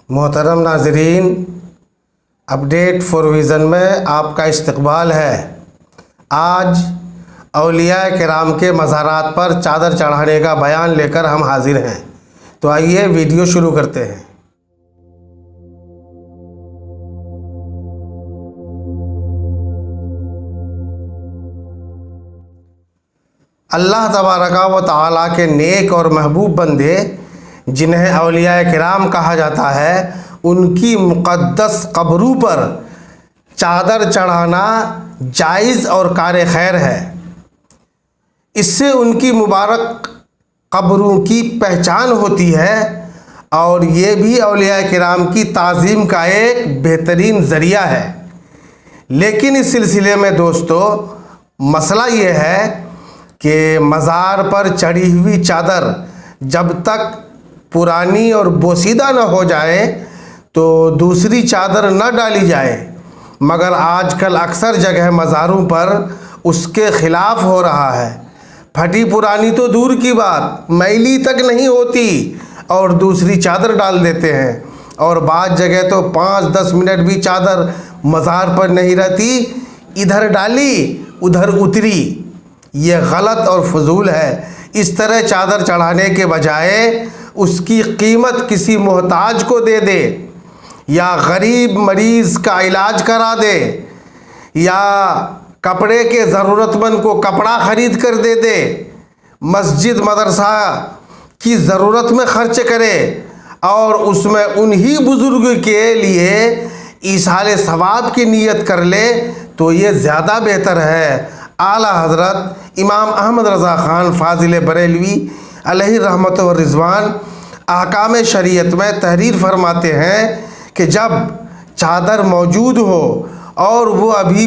محترم ناظرین، update four vision میں آپ کا استقبال ہے۔ آج اولیاء کرام کے مزارات پر چادر چڑھانے کا بیان لے کر ہم حاضر ہیں، تو آئیے ویڈیو شروع کرتے ہیں۔ اللہ تبارک و تعالیٰ کے نیک اور محبوب بندے جنہیں اولیاء کرام کہا جاتا ہے، ان کی مقدس قبروں پر چادر چڑھانا جائز اور کار خیر ہے۔ اس سے ان کی مبارک قبروں کی پہچان ہوتی ہے اور یہ بھی اولیاء کرام کی تعظیم کا ایک بہترین ذریعہ ہے۔ لیکن اس سلسلے میں دوستو، مسئلہ یہ ہے کہ مزار پر چڑھی ہوئی چادر جب تک پرانی اور بوسیدہ نہ ہو جائے تو دوسری چادر نہ ڈالی جائے، مگر آج کل اکثر جگہ مزاروں پر اس کے خلاف ہو رہا ہے۔ پھٹی پرانی تو دور کی بات، میلی تک نہیں ہوتی اور دوسری چادر ڈال دیتے ہیں، اور بعض جگہ تو 5-10 منٹ بھی چادر مزار پر نہیں رہتی، ادھر ڈالی ادھر اتری۔ یہ غلط اور فضول ہے۔ اس طرح چادر چڑھانے کے بجائے اس کی قیمت کسی محتاج کو دے دے، یا غریب مریض کا علاج کرا دے، یا کپڑے کے ضرورت مند کو کپڑا خرید کر دے دے، مسجد مدرسہ کی ضرورت میں خرچ کرے اور اس میں انہی بزرگ کے لیے ایصال ثواب کی نیت کر لے تو یہ زیادہ بہتر ہے۔ اعلیٰ حضرت امام احمد رضا خان فاضل بریلوی علیہ رحمت و رضوان احکام شریعت میں تحریر فرماتے ہیں کہ جب چادر موجود ہو اور وہ ابھی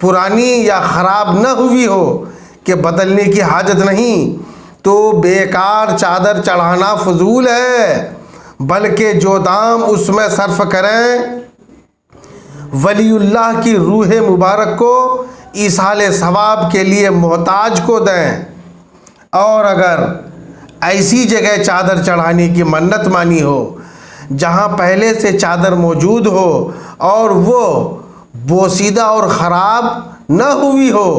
پرانی یا خراب نہ ہوئی ہو کہ بدلنے کی حاجت نہیں، تو بیکار چادر چڑھانا فضول ہے، بلکہ جو دام اس میں صرف کریں ولی اللہ کی روح مبارک کو ایصال ثواب کے لیے محتاج کو دیں۔ اور اگر ایسی جگہ چادر چڑھانے کی منت مانی ہو جہاں پہلے سے چادر موجود ہو اور وہ بوسیدہ اور خراب نہ ہوئی ہو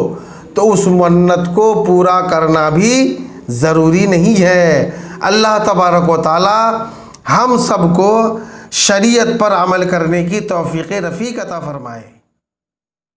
تو اس منت کو پورا کرنا بھی ضروری نہیں ہے۔ اللہ تبارک و تعالی ہم سب کو شریعت پر عمل کرنے کی توفیق رفیق عطا فرمائے۔